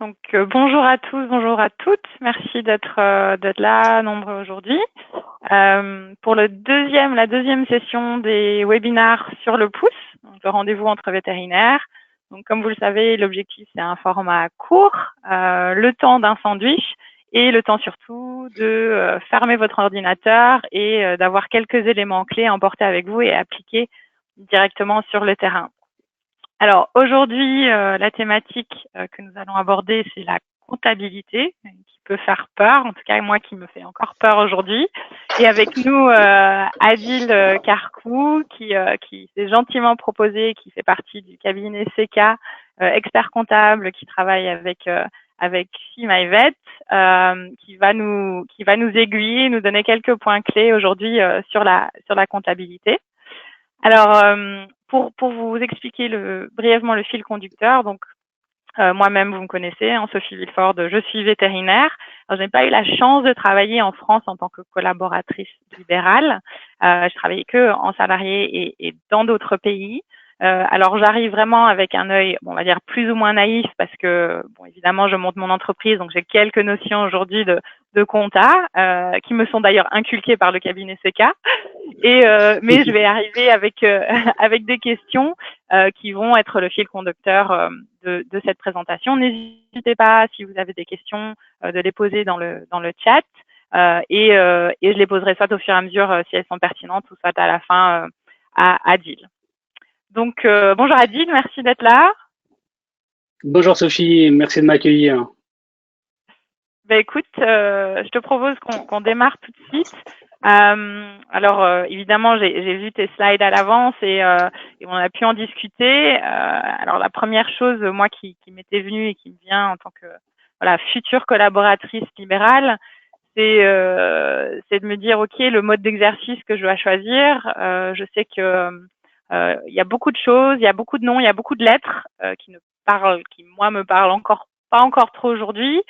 Donc bonjour à tous, bonjour à toutes. Merci d'être là nombreux aujourd'hui pour la deuxième session des webinaires sur le pouce, donc le rendez-vous entre vétérinaires. Donc comme vous le savez, l'objectif c'est un format court, le temps d'un sandwich et le temps surtout de fermer votre ordinateur et d'avoir quelques éléments clés à emporter avec vous et à appliquer directement sur le terrain. Alors aujourd'hui, la thématique que nous allons aborder, c'est la comptabilité, qui peut faire peur, en tout cas moi qui me fait encore peur aujourd'hui. Et avec nous, Adil Karkou, qui s'est gentiment proposé, qui fait partie du cabinet CK, expert comptable, qui travaille avec SeeMyVet, qui va nous aiguiller, nous donner quelques points clés aujourd'hui sur la comptabilité. Alors, pour vous expliquer brièvement le fil conducteur, donc moi-même, vous me connaissez, hein, Sophie Villefort, je suis vétérinaire. Alors, je n'ai pas eu la chance de travailler en France en tant que collaboratrice libérale. Je travaillais que en salarié et dans d'autres pays. Alors, j'arrive vraiment avec un œil, on va dire, plus ou moins naïf parce que, bon, évidemment, je monte mon entreprise, donc j'ai quelques notions aujourd'hui de compta, qui me sont d'ailleurs inculquées par le cabinet CK. Mais je vais arriver avec avec des questions qui vont être le fil conducteur de cette présentation. N'hésitez pas, si vous avez des questions, de les poser dans le chat et je les poserai soit au fur et à mesure si elles sont pertinentes ou soit à la fin à Adil. Donc bonjour Adil, merci d'être là. Bonjour Sophie, merci de m'accueillir. Ben écoute, je te propose qu'on démarre tout de suite. Alors évidemment, j'ai vu tes slides à l'avance et on a pu en discuter. Alors la première chose, moi qui m'était venue et qui me vient en tant que future collaboratrice libérale, c'est de me dire ok, le mode d'exercice que je dois choisir. Je sais que il y a beaucoup de choses, il y a beaucoup de noms, il y a beaucoup de lettres qui moi me parlent encore pas encore trop aujourd'hui.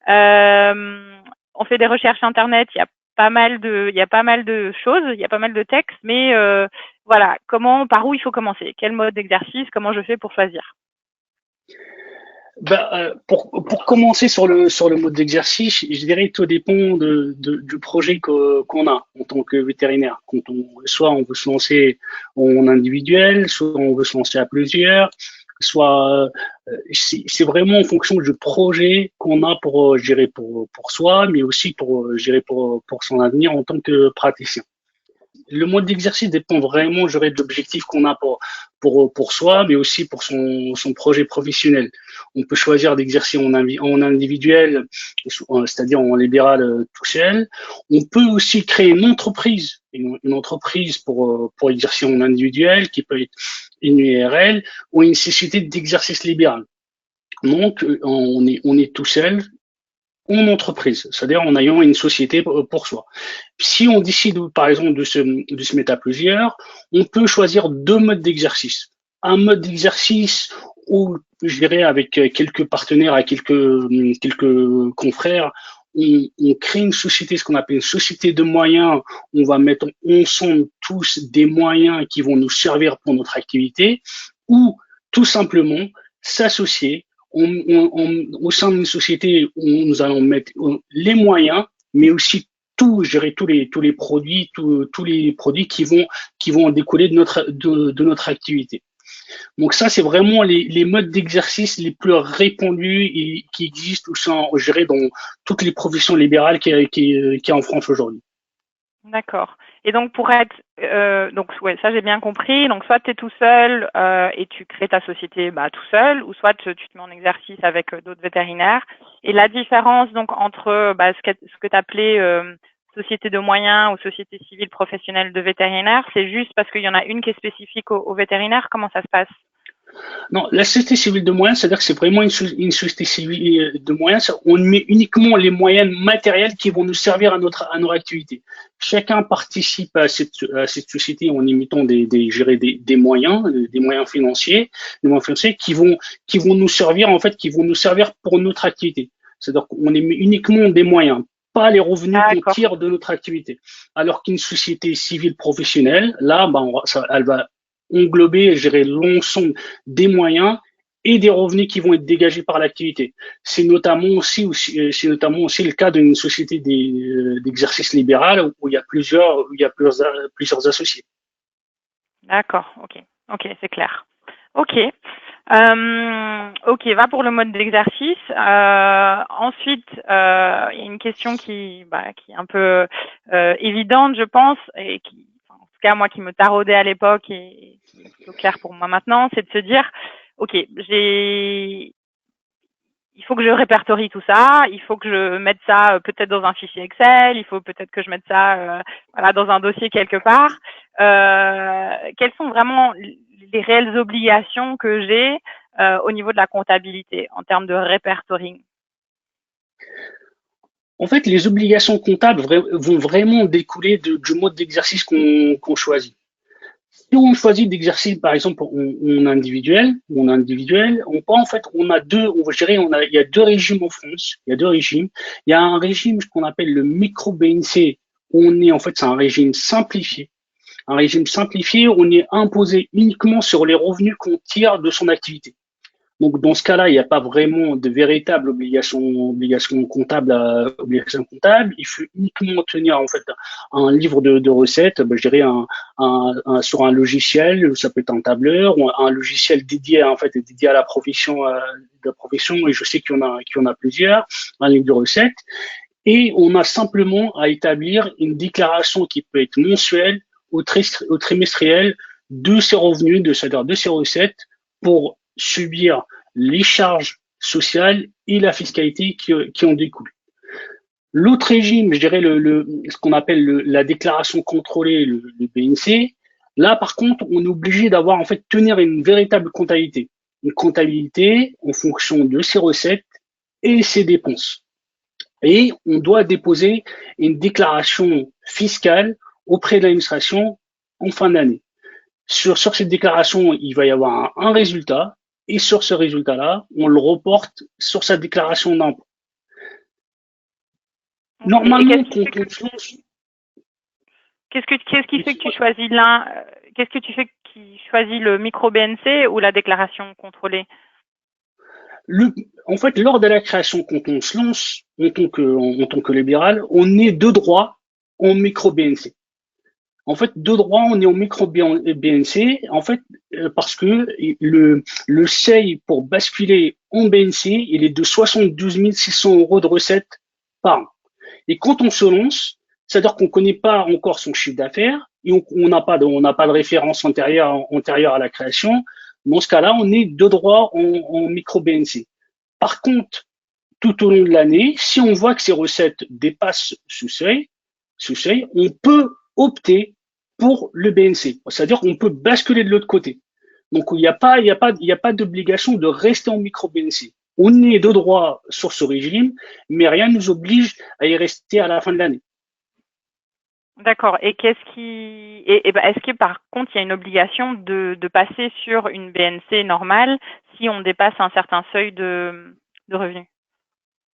On fait des recherches internet, il y a pas mal de choses, il y a pas mal de textes, mais voilà, par où il faut commencer? Quel mode d'exercice? Comment je fais pour choisir? Pour commencer sur le mode d'exercice, je dirais que tout dépend du projet qu'on a en tant que vétérinaire. Soit on veut se lancer en individuel, soit on veut se lancer à plusieurs, soit c'est vraiment en fonction du projet qu'on a pour gérer pour soi, mais aussi pour gérer pour son avenir en tant que praticien. Le mode d'exercice dépend vraiment, je dirais, de l'objectif qu'on a pour soi, mais aussi pour son projet professionnel. On peut choisir d'exercer en individuel, c'est-à-dire en libéral tout seul. On peut aussi créer une entreprise pour exercer en individuel, qui peut être une URL ou une société d'exercice libéral. Donc, on est tout seul en entreprise, c'est-à-dire en ayant une société pour soi. Si on décide, par exemple, de se mettre à plusieurs, on peut choisir deux modes d'exercice. Un mode d'exercice où, je dirais, avec quelques partenaires, avec quelques confrères, on crée une société, ce qu'on appelle une société de moyens. On va mettre ensemble tous des moyens qui vont nous servir pour notre activité, ou tout simplement s'associer au sein d'une société où nous allons mettre les moyens, mais aussi gérer tous les produits, tous les produits qui vont découler de notre activité. Donc ça, c'est vraiment les modes d'exercice les plus répandus et qui existent ou sont gérés dans toutes les professions libérales qu'il y a en France aujourd'hui. D'accord. Et donc pour être donc ouais, ça j'ai bien compris. Donc soit tu es tout seul et tu crées ta société tout seul, ou soit tu te mets en exercice avec d'autres vétérinaires. Et la différence donc entre ce que tu appelais société de moyens ou société civile professionnelle de vétérinaires, c'est juste parce qu'il y en a une qui est spécifique aux vétérinaires. Comment ça se passe? Non, la société civile de moyens, c'est-à-dire que c'est vraiment une société civile de moyens. On met uniquement les moyens matériels qui vont nous servir à notre activité. Chacun participe à cette société en émettant des moyens financiers, qui vont nous servir, en fait, qui vont nous servir pour notre activité. C'est-à-dire qu'on émet uniquement des moyens, pas les revenus qu'on tire de notre activité. Alors qu'une société civile professionnelle, là, elle va englober, gérer l'ensemble des moyens et des revenus qui vont être dégagés par l'activité. C'est notamment aussi le cas d'une société d'exercice libéral où il y a plusieurs associés. D'accord, ok. Ok, c'est clair. Ok. Ok, va pour le mode d'exercice. Ensuite, il y a une question qui est un peu évidente, je pense, et qui, en tout cas moi, qui me taraudait à l'époque et qui est plutôt clair pour moi maintenant, c'est de se dire, ok, il faut que je répertorie tout ça, il faut que je mette ça peut-être dans un fichier Excel, il faut peut-être que je mette ça voilà, dans un dossier quelque part. Quelles sont vraiment les réelles obligations que j'ai au niveau de la comptabilité en termes de repertoring? En fait, les obligations comptables vont vraiment découler du mode d'exercice qu'on choisit. Si on choisit d'exercer, par exemple, on individuel, il y a deux régimes en France. Il y a deux régimes. Il y a un régime qu'on appelle le micro-BNC. C'est un régime simplifié. Un régime simplifié, on est imposé uniquement sur les revenus qu'on tire de son activité. Donc, dans ce cas-là, il n'y a pas vraiment de véritable obligation comptable. Il faut uniquement tenir en fait un livre de recettes, je dirais sur un logiciel, ça peut être un tableur ou un logiciel dédié à la profession. Et je sais qu'il y en a plusieurs, un livre de recettes. Et on a simplement à établir une déclaration qui peut être mensuelle ou trimestrielle de ses revenus, c'est-à-dire de ses recettes, pour subir les charges sociales et la fiscalité qui en découlent. L'autre régime, je dirais ce qu'on appelle la déclaration contrôlée, le BNC. Là, par contre, on est obligé d'avoir en fait tenir une véritable comptabilité, une comptabilité en fonction de ses recettes et ses dépenses. Et on doit déposer une déclaration fiscale auprès de l'administration en fin d'année. Sur cette déclaration, il va y avoir un résultat, et sur ce résultat-là, on le reporte sur sa déclaration d'impôt. Okay. Normalement, qu'est-ce qui fait que tu choisis l'un? Qu'est-ce que tu fais qui choisit le micro BNC ou la déclaration contrôlée? En fait, lors de la création, quand on se lance en tant que libéral, on est de droit en micro BNC. En fait, de droit, on est en micro BNC, en fait, parce que le seuil pour basculer en BNC, il est de 72 600 € de recettes par an. Et quand on se lance, c'est-à-dire qu'on ne connaît pas encore son chiffre d'affaires et on n'a pas de référence antérieure à la création. Dans ce cas-là, on est de droit en micro BNC. Par contre, tout au long de l'année, si on voit que ces recettes dépassent ce seuil, on peut opter pour le BNC. C'est-à-dire qu'on peut basculer de l'autre côté. Donc, il n'y a pas d'obligation de rester en micro BNC. On est de droit sur ce régime, mais rien ne nous oblige à y rester à la fin de l'année. D'accord. Et est-ce que par contre, il y a une obligation de passer sur une BNC normale si on dépasse un certain seuil de revenus?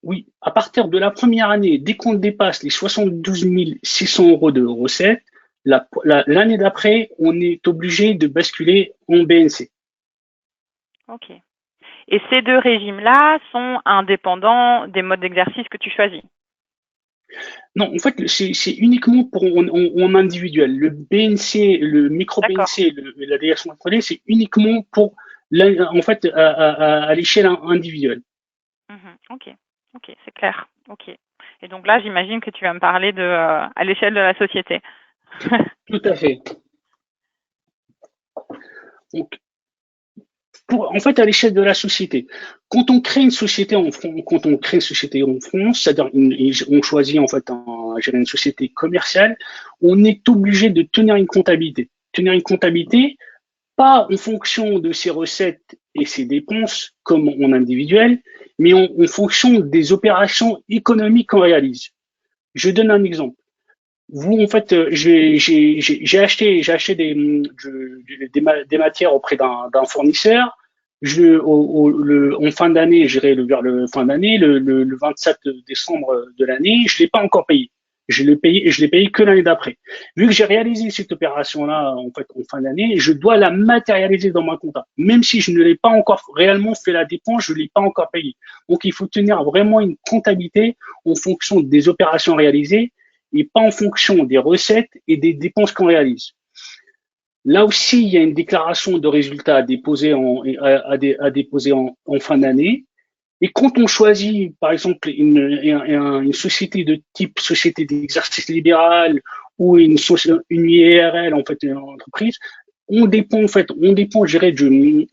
Oui, à partir de la première année, dès qu'on dépasse les 72 600 € de recettes, l'année d'après, on est obligé de basculer en BNC. Ok. Et ces deux régimes-là sont indépendants des modes d'exercice que tu choisis? Non, en fait, c'est uniquement en individuel. Le BNC, le micro-BNC, la délégation contrôlée, c'est uniquement pour, en fait, à l'échelle individuelle. Ok, c'est clair. Ok. Et donc là, j'imagine que tu vas me parler à l'échelle de la société. Tout à fait. Donc, en fait, à l'échelle de la société, quand on crée une société en France, c'est-à-dire on choisit en fait une société commerciale, on est obligé de tenir une comptabilité. Tenir une comptabilité, pas en fonction de ses recettes et ses dépenses comme en individuel, mais en fonction des opérations économiques qu'on réalise. Je donne un exemple. Vous, en fait, j'ai acheté des matières auprès d'un fournisseur. En fin d'année, vers le fin d'année, le 27 décembre de l'année, je l'ai pas encore payé. Je l'ai payé que l'année d'après. Vu que j'ai réalisé cette opération-là, en fait, en fin d'année, je dois la matérialiser dans ma compta. Même si je ne l'ai pas encore réellement fait la dépense, je ne l'ai pas encore payé. Donc, il faut tenir vraiment une comptabilité en fonction des opérations réalisées et pas en fonction des recettes et des dépenses qu'on réalise. Là aussi, il y a une déclaration de résultat à déposer en fin d'année. Et quand on choisit, par exemple, une société de type société d'exercice libéral ou une IRL, en fait, une entreprise, on dépend, je dirais, du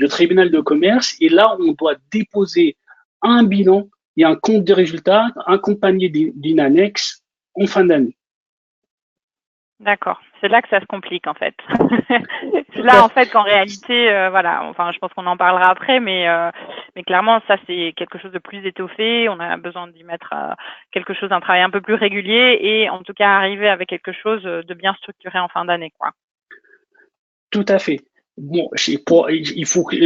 tribunal de commerce. Et là, on doit déposer un bilan et un compte de résultat accompagné d'une annexe en fin d'année. D'accord. C'est là que ça se complique en fait. C'est là en fait qu'en réalité, voilà. Enfin, je pense qu'on en parlera après, mais clairement, ça c'est quelque chose de plus étoffé. On a besoin d'y mettre quelque chose, un travail un peu plus régulier et en tout cas arriver avec quelque chose de bien structuré en fin d'année, quoi. Tout à fait. Bon, il faut que,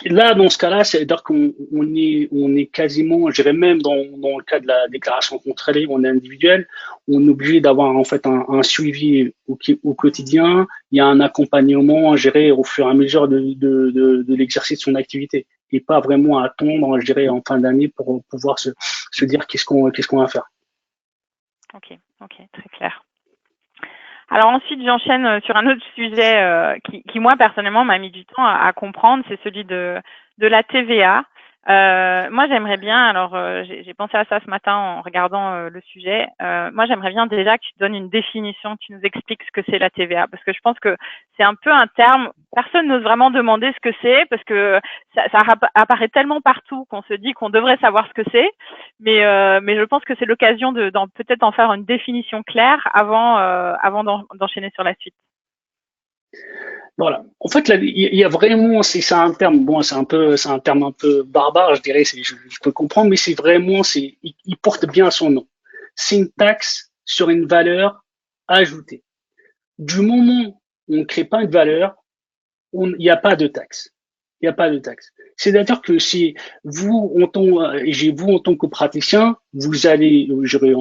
là, dans ce cas-là, c'est-à-dire on est quasiment, je dirais même dans le cas de la déclaration contrôlée, on est individuel, on est obligé d'avoir en fait un suivi au quotidien, il y a un accompagnement à gérer au fur et à mesure de l'exercice de son activité et pas vraiment attendre, je dirais, en fin d'année pour pouvoir se dire qu'est-ce qu'on va faire. Ok, ok, très clair. Alors ensuite, j'enchaîne sur un autre sujet qui moi personnellement m'a mis du temps à comprendre, c'est celui de la TVA. Moi, j'aimerais bien, alors j'ai pensé à ça ce matin en regardant le sujet. Moi, j'aimerais bien déjà que tu donnes une définition, que tu nous expliques ce que c'est la TVA, parce que je pense que c'est un peu un terme, personne n'ose vraiment demander ce que c'est, parce que ça apparaît tellement partout qu'on se dit qu'on devrait savoir ce que c'est, mais je pense que c'est l'occasion peut-être en faire une définition claire avant d'enchaîner sur la suite. Voilà. En fait, là, il y a vraiment, c'est un terme, bon, c'est un terme un peu barbare, je dirais, je peux comprendre, mais c'est vraiment, il porte bien son nom. C'est une taxe sur une valeur ajoutée. Du moment où on ne crée pas une valeur, il n'y a pas de taxe. Il n'y a pas de taxe. C'est-à-dire que si vous, en tant que praticien, en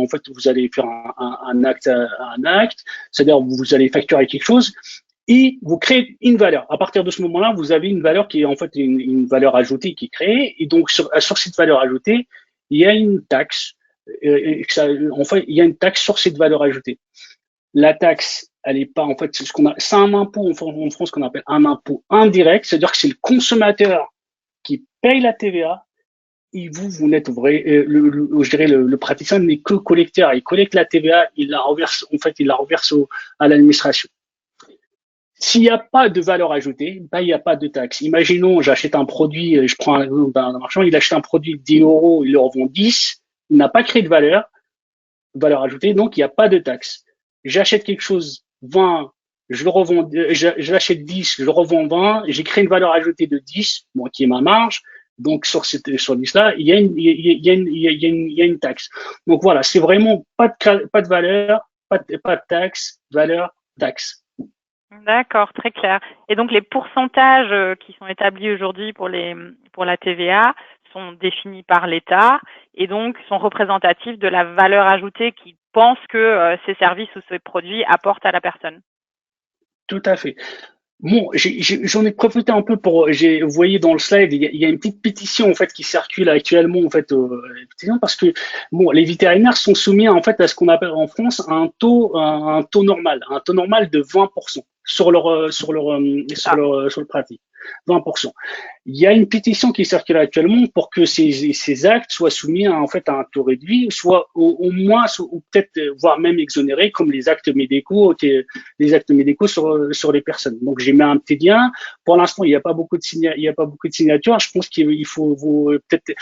fait, vous allez faire un acte, c'est-à-dire vous allez facturer quelque chose, et vous créez une valeur. À partir de ce moment-là, vous avez une valeur qui est en fait une valeur ajoutée qui est créée. Et donc, sur cette valeur ajoutée, il y a une taxe. En fait, il y a une taxe sur cette valeur ajoutée. La taxe, elle est pas, en fait, c'est un impôt en France qu'on appelle un impôt indirect. C'est-à-dire que c'est le consommateur qui paye la TVA. Et vous n'êtes vrai, je dirais le praticien n'est que collecteur. Il collecte la TVA, il la reverse, en fait, il la reverse à l'administration. S'il n'y a pas de valeur ajoutée, bah, il n'y a pas de taxe. Imaginons, j'achète un produit, je prends un marchand, il achète un produit de 10 euros, il le revend 10, il n'a pas créé de valeur ajoutée, donc il n'y a pas de taxe. J'achète quelque chose 20, je le revends, je l'achète 10, je le revends 20, j'ai créé une valeur ajoutée de 10, bon, qui est ma marge. Donc, sur 10-là, il y a une taxe. Donc voilà, c'est vraiment pas de valeur, pas de taxe, valeur, taxe. D'accord, très clair. Et donc les pourcentages qui sont établis aujourd'hui pour la TVA sont définis par l'État et donc sont représentatifs de la valeur ajoutée qu'il pense que ces services ou ces produits apportent à la personne. Tout à fait. Bon, j'en ai profité un peu vous voyez dans le slide, il y a une petite pétition en fait qui circule actuellement en fait, parce que bon, les vétérinaires sont soumis en fait à ce qu'on appelle en France un taux normal de 20% sur le pratique, 20%. Il y a une pétition qui circule actuellement pour que ces actes soient soumis en fait à un taux réduit, soit au moins, ou peut-être voire même exonérés, comme les actes médicaux sur les personnes. Donc j'ai mis un petit lien. Pour l'instant, il n'y a pas beaucoup de signatures. Je pense qu'il faut peut-être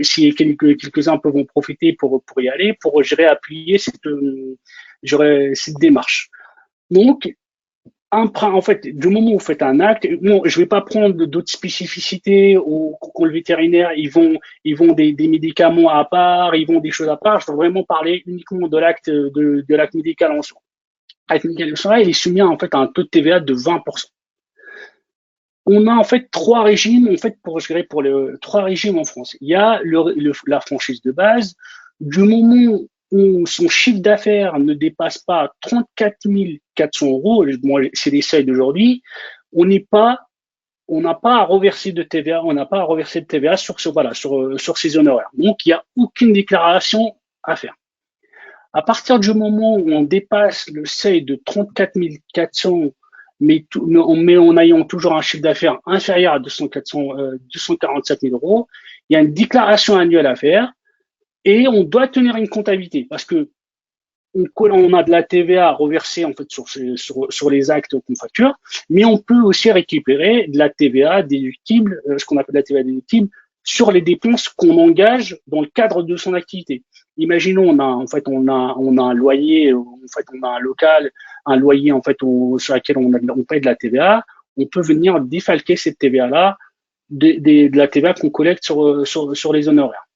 si quelques-uns peuvent en profiter pour y aller, pour gérer appuyer cette démarche. Donc en fait, du moment où vous faites un acte, bon, je vais pas prendre d'autres spécificités qu'ont le vétérinaire, ils vont des médicaments à part, ils vont des choses à part. Je veux vraiment parler uniquement de l'acte médical en soi. L'acte médical en soi, il est soumis en fait à un taux de TVA de 20%. On a en fait trois régimes, en fait, trois régimes en France. Il y a la franchise de base. Du moment où son chiffre d'affaires ne dépasse pas 34 400 euros, moi, c'est les seuils d'aujourd'hui, on n'est pas on n'a pas à reverser de TVA, on n'a pas à reverser de TVA sur ces honoraires. Donc, il n'y a aucune déclaration à faire. À partir du moment où on dépasse le seuil de 34 400, mais en ayant toujours un chiffre d'affaires inférieur à 247 000 euros, il y a une déclaration annuelle à faire et on doit tenir une comptabilité parce que on a de la TVA reversée en fait sur les actes qu'on facture, mais on peut aussi récupérer de la TVA déductible, ce qu'on appelle la TVA déductible, sur les dépenses qu'on engage dans le cadre de son activité. Imaginons on a un loyer, on a un local, un loyer sur lequel on paye de la TVA, on peut venir défalquer cette TVA là de la TVA qu'on collecte sur les honoraires.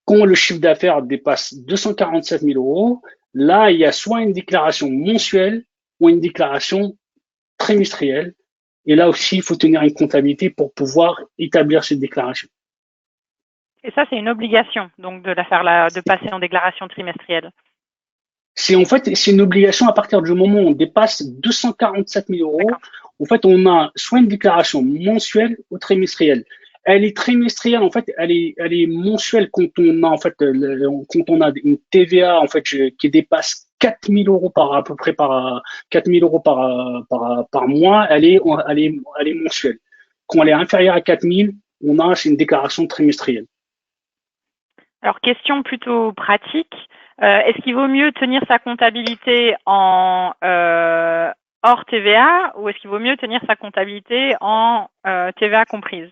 Quand le chiffre d'affaires dépasse 247 000 euros, là, il y a soit une déclaration mensuelle ou une déclaration trimestrielle. Et là aussi, il faut tenir une comptabilité pour pouvoir établir cette déclaration. Et ça, c'est une obligation, donc de passer en déclaration trimestrielle. C'est une obligation à partir du moment où on dépasse 247 000 euros. En fait, on a soit une déclaration mensuelle ou trimestrielle. Elle est trimestrielle, en fait, elle est mensuelle quand on a une TVA en fait qui dépasse 4 000 euros à peu près par 4 000 euros par mois. Elle est mensuelle. Quand elle est inférieure à 4 000, c'est une déclaration trimestrielle. Alors, question plutôt pratique. Est-ce qu'il vaut mieux tenir sa comptabilité en hors TVA ou est-ce qu'il vaut mieux tenir sa comptabilité en TVA comprise?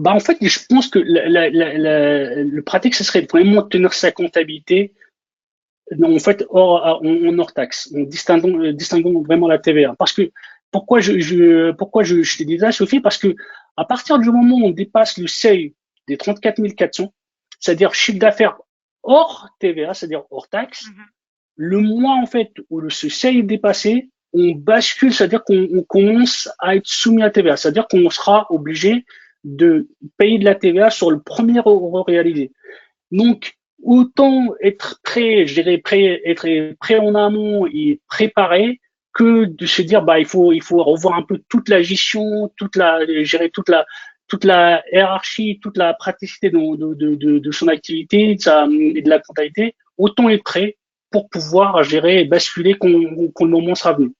En fait, je pense que le pratique, ce serait vraiment de tenir sa comptabilité en fait en hors taxe, en distinguant vraiment la TVA. Parce que pourquoi je te dis ça, Sophie? Parce que à partir du moment où on dépasse le seuil des 34 400, c'est-à-dire chiffre d'affaires hors TVA, c'est-à-dire hors taxe, le mois en fait où ce seuil est dépassé, on bascule, c'est-à-dire qu'on commence à être soumis à TVA, c'est-à-dire qu'on sera obligé de payer de la TVA sur le premier euro réalisé. Donc, autant être prêt, je dirais être prêt en amont et préparé que de se dire il faut revoir un peu toute la gestion, gérer toute la hiérarchie, toute la praticité de son activité, et de la comptabilité. Autant être prêt pour pouvoir gérer et basculer quand le moment sera venu.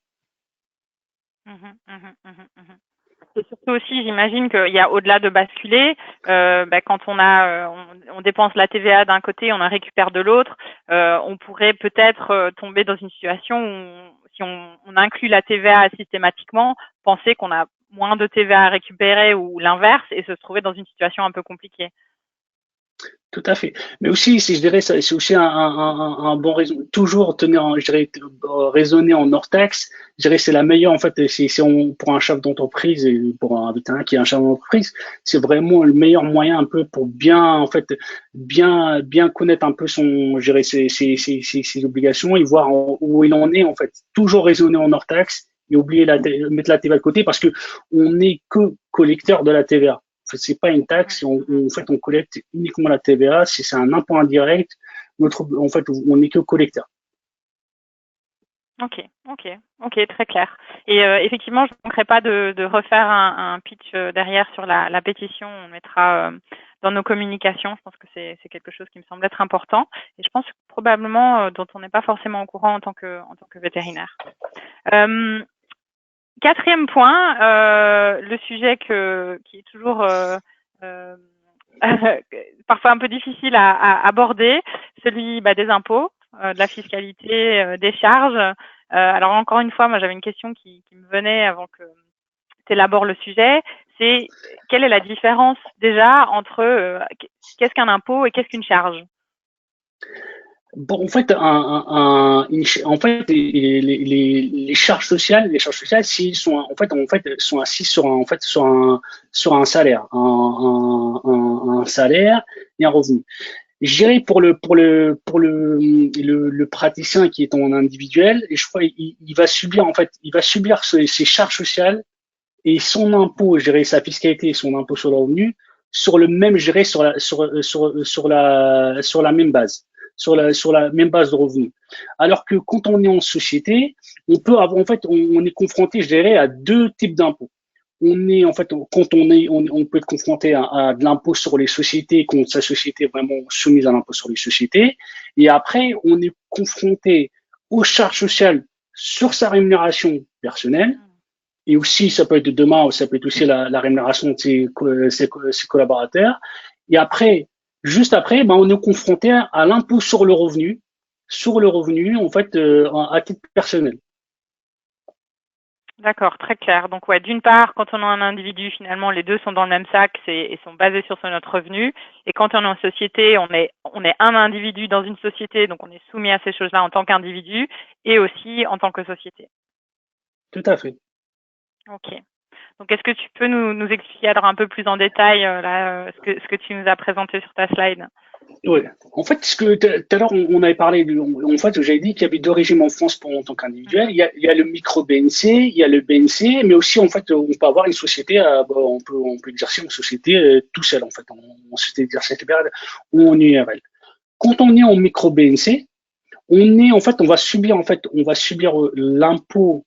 Et surtout aussi, j'imagine qu'il y a au-delà de basculer, quand on dépense la TVA d'un côté, on en récupère de l'autre, on pourrait peut-être tomber dans une situation où si on inclut la TVA systématiquement, penser qu'on a moins de TVA à récupérer ou l'inverse et se trouver dans une situation un peu compliquée. Tout à fait. Mais aussi, si je dirais, c'est aussi un bon raison. Toujours tenir, je dirais, raisonner en hors taxe. Je dirais, c'est la meilleure, en fait, pour un chef d'entreprise et pour un vétérinaire qui est un chef d'entreprise, c'est vraiment le meilleur moyen un peu pour bien connaître un peu je dirais, ses obligations et voir où il en est, en fait. Toujours raisonner en hors taxe et oublier mettre la TVA de côté parce que on n'est que collecteur de la TVA. En fait, c'est pas une taxe. On collecte uniquement la TVA. Si c'est un impôt indirect, on n'est que collecteur. Ok, très clair. Et effectivement, je ne manquerai pas de refaire un pitch derrière sur la pétition. On mettra dans nos communications. Je pense que c'est quelque chose qui me semble être important. Et je pense probablement dont on n'est pas forcément au courant en tant que vétérinaire. Quatrième point, le sujet qui est toujours parfois un peu difficile à aborder, celui des impôts, de la fiscalité, des charges. Alors encore une fois, moi j'avais une question qui me venait avant que tu élabores le sujet, c'est quelle est la différence déjà entre qu'est-ce qu'un impôt et qu'est-ce qu'une charge? Bon, en fait, les charges sociales, s'ils sont, sont assis sur un salaire, un salaire et un revenu. Je dirais pour le praticien qui est en individuel, et je crois, il va subir ces charges sociales et son impôt, je dirais sa fiscalité et son impôt sur le revenu sur le même, je dirais, sur la même base, sur la même base de revenus. Alors que quand on est en société, on peut avoir, en fait, on est confronté, je dirais, à deux types d'impôts. On est, en fait, quand on peut être confronté à de l'impôt sur les sociétés, quand sa société est vraiment soumise à l'impôt sur les sociétés. Et après, on est confronté aux charges sociales sur sa rémunération personnelle. Et aussi, ça peut être demain, ça peut être aussi la rémunération de ses collaborateurs. Et après, juste après, ben, on est confronté à l'impôt sur le revenu, en fait, à titre personnel. D'accord, très clair. Donc ouais, d'une part, quand on a un individu, finalement, les deux sont dans le même sac et sont basés sur notre revenu. Et quand on est en société, on est un individu dans une société, donc on est soumis à ces choses-là en tant qu'individu et aussi en tant que société. Tout à fait. Ok. Donc est-ce que tu peux nous expliquer alors un peu plus en détail ce que tu nous as présenté sur ta slide? Ouais. En fait, ce que tout à l'heure on avait parlé, en fait, j'avais dit qu'il y avait deux régimes en France pour en tant qu'individuel. Il y a le micro BNC, il y a le BNC, mais aussi en fait, on peut avoir une société, on peut exercer en société tout seul en fait, en société d'exercice libéral ou en URL. Quand on est en micro BNC, on va subir l'impôt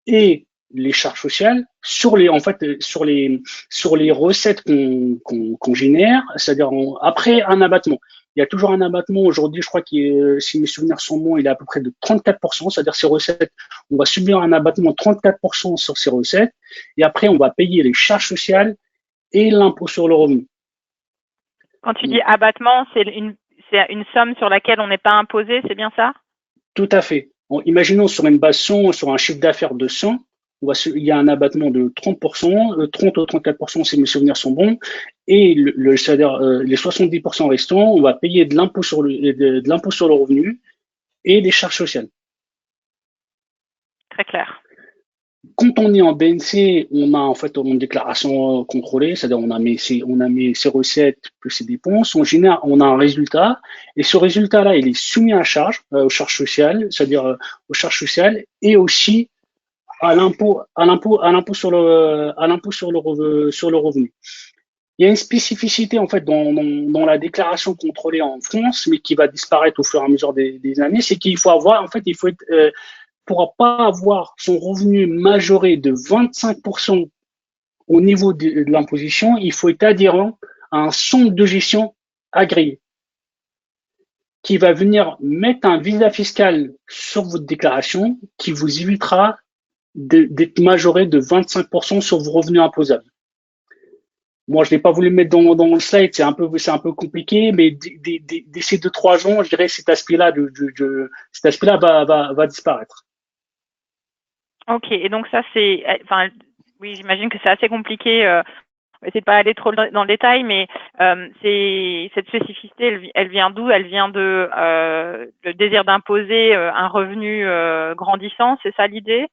et les charges sociales sur les en fait sur les recettes qu'on génère, c'est-à-dire après un abattement. Il y a toujours un abattement aujourd'hui, je crois que si mes souvenirs sont bons, il est à peu près de 34%, c'est-à-dire ces recettes, on va subir un abattement de 34% sur ces recettes et après on va payer les charges sociales et l'impôt sur le revenu. Quand tu dis abattement, c'est une somme sur laquelle on n'est pas imposé, c'est bien ça? Tout à fait. Imaginons sur une base 100, sur un chiffre d'affaires de 100, il y a un abattement de 30%, 30 ou 34% si mes souvenirs sont bons, et c'est-à-dire les 70% restants, on va payer de l'impôt de l'impôt sur le revenu et des charges sociales. Très clair. Quand on est en BNC, on a en fait une déclaration contrôlée, c'est-à-dire on a mis ses recettes plus ses dépenses, on a un résultat, et ce résultat-là, il est soumis à charge, aux charges sociales, c'est-à-dire aux charges sociales, et aussi à l'impôt sur le revenu. Il y a une spécificité en fait dans la déclaration contrôlée en France, mais qui va disparaître au fur et à mesure des années, c'est qu'il faut avoir en fait il faut être pourra pas avoir son revenu majoré de 25% au niveau de l'imposition, il faut être adhérent à un centre de gestion agréé qui va venir mettre un visa fiscal sur votre déclaration qui vous évitera d'être majoré de 25% sur vos revenus imposables. Moi, je n'ai pas voulu le mettre dans le slide, c'est un peu compliqué, mais d'ici 2-3 ans, je dirais cet aspect-là va disparaître. Ok, et donc ça c'est, enfin, oui, j'imagine que c'est assez compliqué. On va essayer de pas aller trop dans le détail, mais cette spécificité, elle vient d'où? Elle vient de le désir d'imposer un revenu grandissant, c'est ça l'idée?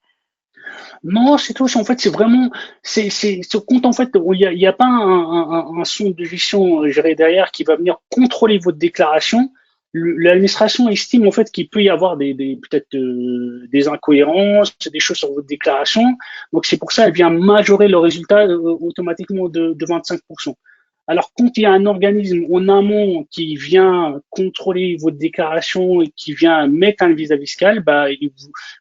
Non, c'est tout. En fait, c'est vraiment, ce compte, en fait, il y a pas un centre de gestion, géré derrière qui va venir contrôler votre déclaration. L'administration estime, en fait, qu'il peut y avoir peut-être des incohérences, des choses sur votre déclaration. Donc, c'est pour ça, elle vient majorer le résultat automatiquement de 25%. Alors, quand il y a un organisme en amont qui vient contrôler votre déclaration et qui vient mettre un visa fiscal, bah,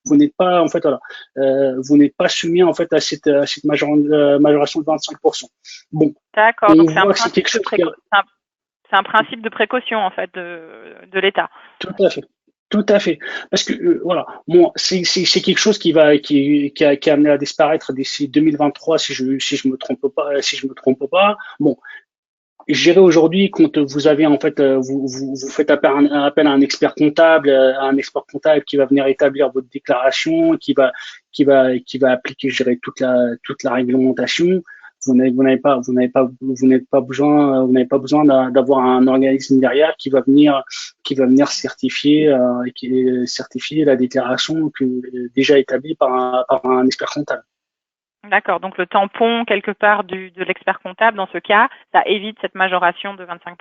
vous n'êtes pas, en fait, voilà, vous n'êtes pas soumis, en fait, à cette majoration de 25%. Bon. D'accord, On donc voit que c'est quelque chose c'est un principe de précaution, en fait, de l'État. Tout à fait. Tout à fait. Parce que, voilà, bon, c'est quelque chose qui a amené à disparaître d'ici 2023, si je me trompe pas, si je me trompe pas. Bon, gérer aujourd'hui quand vous avez en fait vous faites appel à un expert comptable, qui va venir établir votre déclaration, qui va appliquer, je dirais, toute la réglementation. Vous n'avez pas besoin d'avoir un organisme derrière qui va venir certifier la déclaration déjà établie par un expert comptable. D'accord, donc le tampon quelque part de l'expert comptable, dans ce cas, ça évite cette majoration de 25%.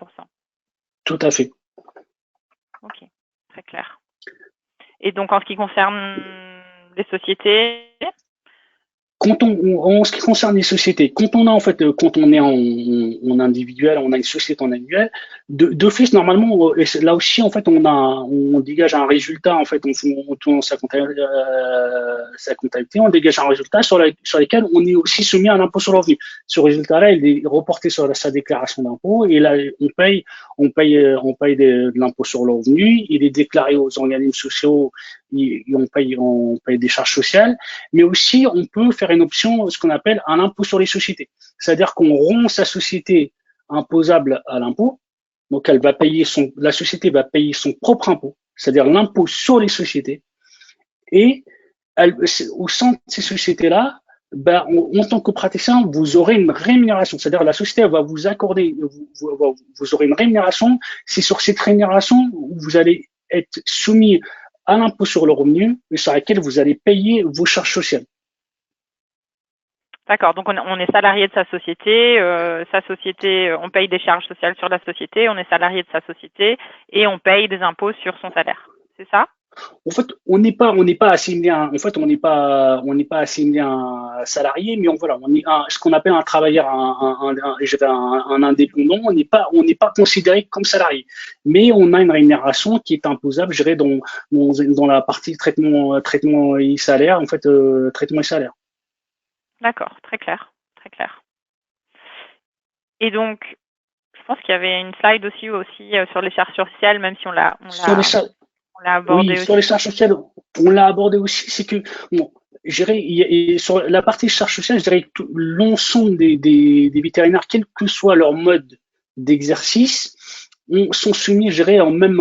Tout à fait. Ok, très clair. Et donc en ce qui concerne les sociétés? En ce qui concerne les sociétés, quand on a en fait, quand on est en individuel, on a une société en individuel, d'office normalement, et là aussi en fait, on dégage un résultat en fait, on tourne sa comptabilité, on dégage un résultat sur lequel on est aussi soumis à l'impôt sur le revenu. Ce résultat-là, il est reporté sur sa déclaration d'impôt et là, on paye de l'impôt sur le revenu. Il est déclaré aux organismes sociaux, on paye des charges sociales. Mais aussi, on peut faire une option, ce qu'on appelle un impôt sur les sociétés. C'est-à-dire qu'on rend sa société imposable à l'impôt. Donc, la société va payer son propre impôt, c'est-à-dire l'impôt sur les sociétés. Et au sein de ces sociétés-là, en tant que praticien, vous aurez une rémunération. C'est-à-dire la société va vous accorder, vous aurez une rémunération. C'est sur cette rémunération où vous allez être soumis à l'impôt sur le revenu, et sur laquelle vous allez payer vos charges sociales. D'accord, donc on est salarié de sa société, on paye des charges sociales sur la société, on est salarié de sa société et on paye des impôts sur son salaire. C'est ça? En fait, on n'est pas assimilé on n'est pas assimilé à un salarié, mais voilà, on est ce qu'on appelle un travailleur, un indépendant. On n'est pas considéré comme salarié, mais on a une rémunération qui est imposable, je dirais, dans la partie traitement et salaire, en fait, traitement et salaire. D'accord, très clair, très clair. Et donc, je pense qu'il y avait une slide aussi sur les charges sociales, même si on l'a abordé oui, aussi. sur les charges sociales, on l'a abordé aussi. C'est que, bon, je dirais, sur la partie charges sociales, je dirais que l'ensemble des vétérinaires, quel que soit leur mode d'exercice, sont soumis, je dirais, au même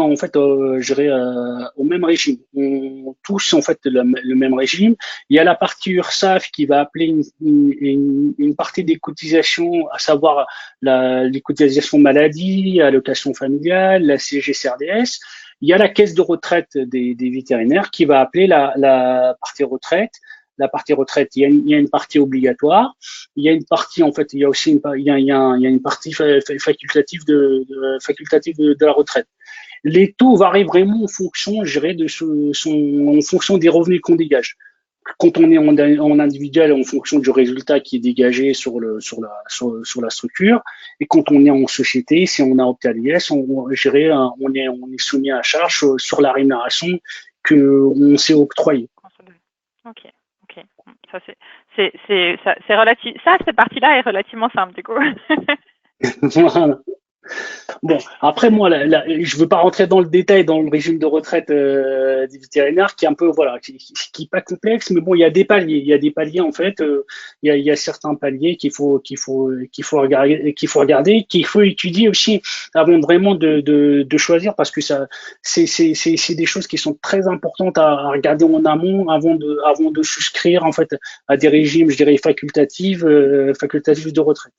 régime. On tous en fait le même régime. Il y a la partie URSSAF qui va appeler une partie des cotisations, à savoir les cotisations maladie, allocation familiale, la CGCRDS. Il y a la caisse de retraite des vétérinaires qui va appeler la partie retraite. La partie retraite, il y a une partie obligatoire. Il y a une partie, en fait, il y a aussi une partie facultative de la retraite. Les taux varient vraiment en fonction, je dirais, en fonction des revenus qu'on dégage. Quand on est en individuel, en fonction du résultat qui est dégagé sur la structure, et quand on est en société, si on a opté à l'IS, on est soumis à charge sur la rémunération que on s'est octroyée. Ok. Ça c'est relatif. Ça, cette partie-là est relativement simple du coup. Voilà. Bon, après moi, je veux pas rentrer dans le détail dans le régime de retraite des vétérinaires, qui est un peu qui est pas complexe, mais bon, il y a des paliers en fait. Il y a certains paliers qu'il faut regarder, qu'il faut étudier aussi avant vraiment de choisir, parce que c'est des choses qui sont très importantes à regarder en amont avant de souscrire en fait à des régimes, je dirais facultatifs de retraite.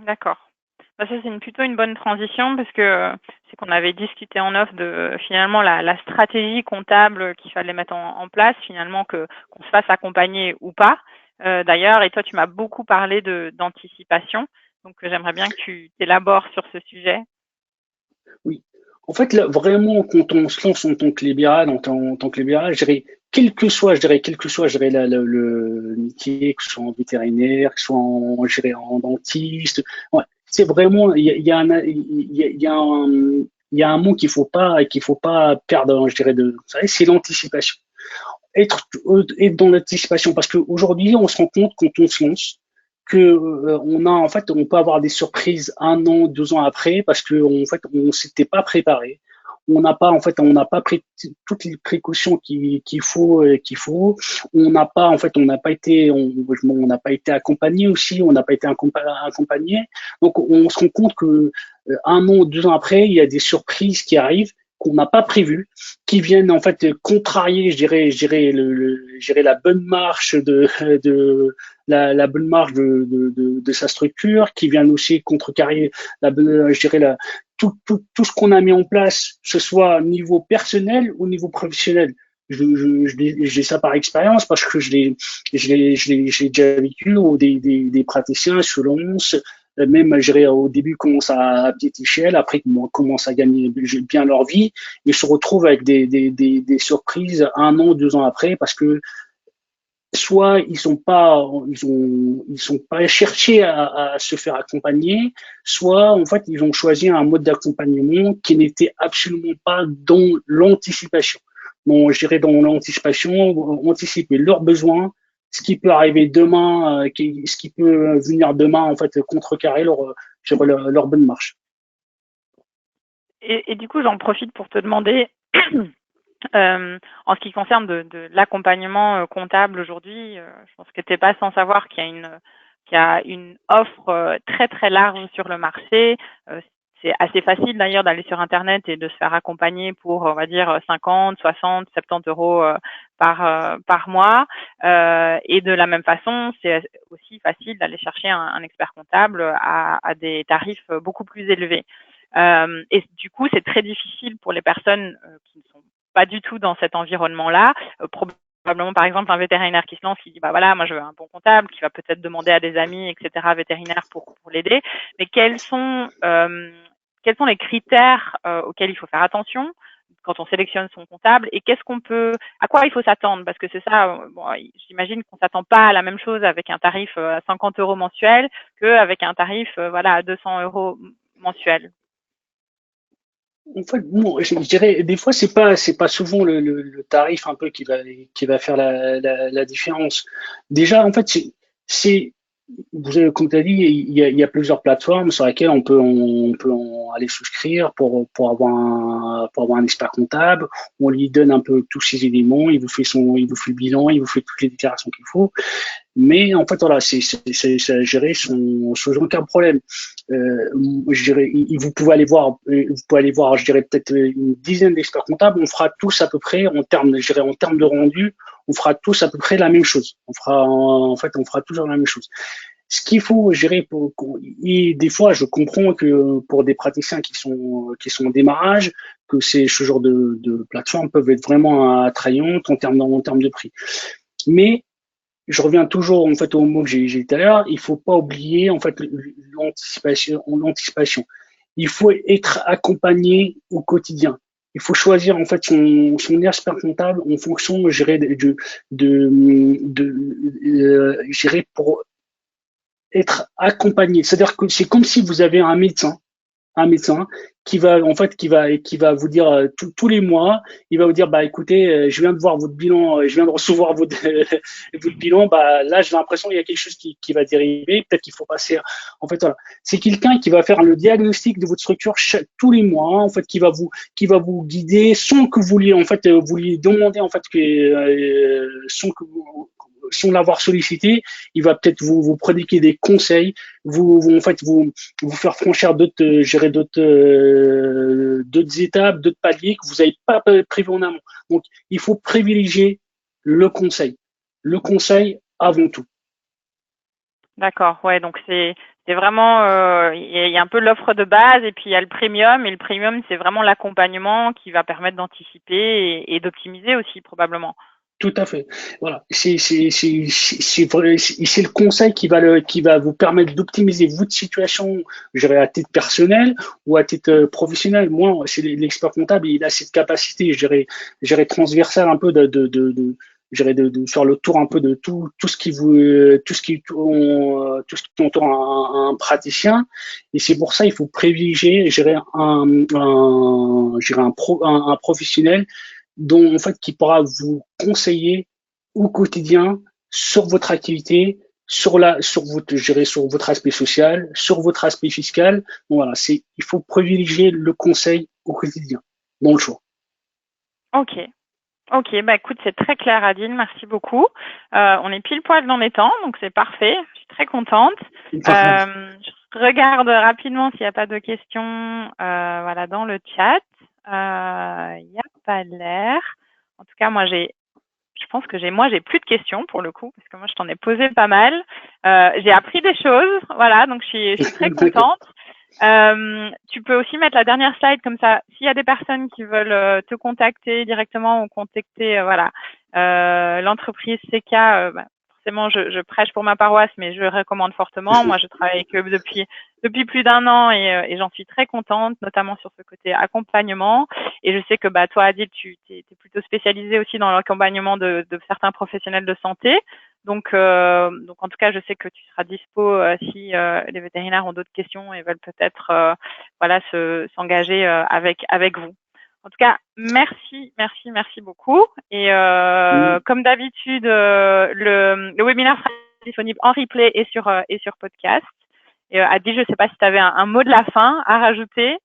D'accord. Ça, c'est plutôt une bonne transition, parce que c'est qu'on avait discuté en off de finalement la stratégie comptable qu'il fallait mettre en place, finalement qu'on se fasse accompagner ou pas. D'ailleurs, et toi, tu m'as beaucoup parlé d'anticipation, donc j'aimerais bien que tu t'élabores sur ce sujet. Oui. En fait, là, vraiment, quand on se lance en tant que libéral, je dirais, quel que soit, le métier, que ce soit en vétérinaire, que ce soit en dentiste, ouais, c'est vraiment, il y a un mot qu'il faut pas perdre, je dirais, c'est l'anticipation. Être dans l'anticipation, parce qu'aujourd'hui, on se rend compte quand on se lance que on peut avoir des surprises 1 an, 2 ans après, parce que on s'était pas préparé. On n'a pas pris toutes les précautions qu'il faut. On n'a pas été accompagné aussi. On n'a pas été accompagné. Donc, on se rend compte que 1 an, 2 ans après, il y a des surprises qui arrivent qu'on n'a pas prévues, qui viennent en fait contrarier, je dirais la bonne marche la bonne marge de sa structure, qui viennent aussi contrecarrer tout ce qu'on a mis en place, que ce soit au niveau personnel ou au niveau professionnel. J'ai ça par expérience, parce que j'ai déjà vécu, où des praticiens se lancent, même au début commencent à petite échelle, après commencent à gagner bien leur vie, et se retrouvent avec des surprises 1 an, 2 ans après, parce que soit ils sont pas cherchés à se faire accompagner, soit en fait ils ont choisi un mode d'accompagnement qui n'était absolument pas dans l'anticipation. Donc je dirais dans l'anticipation, anticiper leurs besoins, ce qui peut arriver demain, ce qui peut venir demain en fait contrecarrer leur bonne marche. Et du coup, j'en profite pour te demander, en ce qui concerne de l'accompagnement comptable aujourd'hui, je pense que tu n'es pas sans savoir qu'il y a une offre très très large sur le marché. C'est assez facile d'ailleurs d'aller sur Internet et de se faire accompagner pour, on va dire, 50, 60, 70 euros par mois. Et de la même façon, c'est aussi facile d'aller chercher un expert comptable à des tarifs beaucoup plus élevés. Et du coup, c'est très difficile pour les personnes qui ne sont pas du tout dans cet environnement-là. Probablement, par exemple, un vétérinaire qui se lance, qui dit, bah voilà, moi je veux un bon comptable, qui va peut-être demander à des amis, etc., vétérinaires pour l'aider. Mais quels sont les critères auxquels il faut faire attention quand on sélectionne son comptable, et à quoi il faut s'attendre, parce que c'est ça, bon, j'imagine qu'on s'attend pas à la même chose avec un tarif à 50 euros mensuel qu'avec un tarif voilà, à 200 euros mensuel. En fait, bon, je dirais, des fois, c'est pas souvent le tarif un peu qui va faire la différence. Déjà, en fait, c'est, comme tu as dit, il y a plusieurs plateformes sur lesquelles on peut aller souscrire pour pour avoir un expert comptable. On lui donne un peu tous ces éléments, il vous fait le bilan, il vous fait toutes les déclarations qu'il faut. Mais en fait, voilà, c'est à gérer sans aucun problème. Je dirais, vous pouvez aller voir, je dirais peut-être une dizaine d'experts comptables. On fera tous à peu près en termes de rendu, on fera tous à peu près la même chose. En fait, on fera toujours la même chose. Ce qu'il faut gérer et des fois, je comprends que pour des praticiens qui sont au démarrage, que ce genre de plateformes peuvent être vraiment attrayantes en termes de prix. Mais je reviens toujours en fait au mot que j'ai dit tout à l'heure. Il faut pas oublier en fait l'anticipation. Il faut être accompagné au quotidien. Il faut choisir en fait son expert comptable en fonction, je dirais, je dirais pour être accompagné. C'est-à-dire que c'est comme si vous avez un médecin qui va vous dire tous les mois, il va vous dire bah écoutez, je viens de voir votre bilan, je viens de recevoir votre bilan, bah là j'ai l'impression qu'il y a quelque chose qui va dériver, peut-être qu'il faut passer. En fait voilà, c'est quelqu'un qui va faire le diagnostic de votre structure tous les mois, en fait qui va vous guider sans que vous lui en fait vous lui demandez en fait que sans l'avoir sollicité, il va peut-être vous prédiquer des conseils, en fait vous faire franchir d'autres étapes, d'autres paliers que vous n'avez pas prévu en amont. Donc, il faut privilégier le conseil avant tout. D'accord, ouais, donc c'est vraiment il y a un peu l'offre de base et puis il y a le premium, et le premium c'est vraiment l'accompagnement qui va permettre d'anticiper et d'optimiser aussi probablement. Tout à fait. Voilà. C'est le conseil qui va vous permettre d'optimiser votre situation, je dirais, à titre personnel ou à titre professionnel. Moi, c'est l'expert comptable, il a cette capacité, je dirais transversale un peu je dirais de faire le tour un peu de tout ce qui tout ce qui entoure un praticien. Et c'est pour ça, il faut privilégier, je dirais, je dirais un professionnel dont en fait qui pourra vous conseiller au quotidien sur votre activité, sur votre gérer sur votre aspect social, sur votre aspect fiscal. Donc voilà, il faut privilégier le conseil au quotidien dans le choix. Ok. Ok, bah écoute, c'est très clair, Adine, merci beaucoup. On est pile poil dans les temps, donc c'est parfait. Je suis très contente. Je regarde rapidement s'il n'y a pas de questions, voilà, dans le chat. Il n'y a pas l'air. En tout cas, je pense que j'ai plus de questions pour le coup, parce que moi je t'en ai posé pas mal. J'ai appris des choses, voilà, donc je suis très contente. Tu peux aussi mettre la dernière slide comme ça. S'il y a des personnes qui veulent te contacter directement ou contacter voilà l'entreprise CK, bah, forcément je prêche pour ma paroisse, mais je recommande fortement. Moi je travaille avec eux depuis plus d'1 an et j'en suis très contente, notamment sur ce côté accompagnement. Et je sais que toi, Adil, tu es plutôt spécialisé aussi dans l'accompagnement de certains professionnels de santé. Donc en tout cas, je sais que tu seras dispo si les vétérinaires ont d'autres questions et veulent peut-être s'engager avec vous. En tout cas, merci beaucoup. Et comme d'habitude, le webinaire sera disponible en replay et sur podcast. Et Adil, je ne sais pas si tu avais un mot de la fin à rajouter.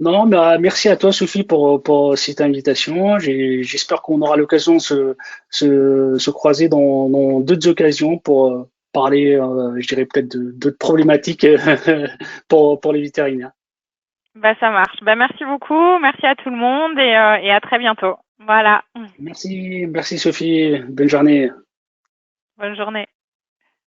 Non, mais merci à toi, Sophie, pour cette invitation. J'espère qu'on aura l'occasion de se croiser dans d'autres occasions pour parler, je dirais peut-être d'autres problématiques pour les vétérinaires. Ça marche. Merci beaucoup. Merci à tout le monde et à très bientôt. Voilà. Merci Sophie. Bonne journée. Bonne journée.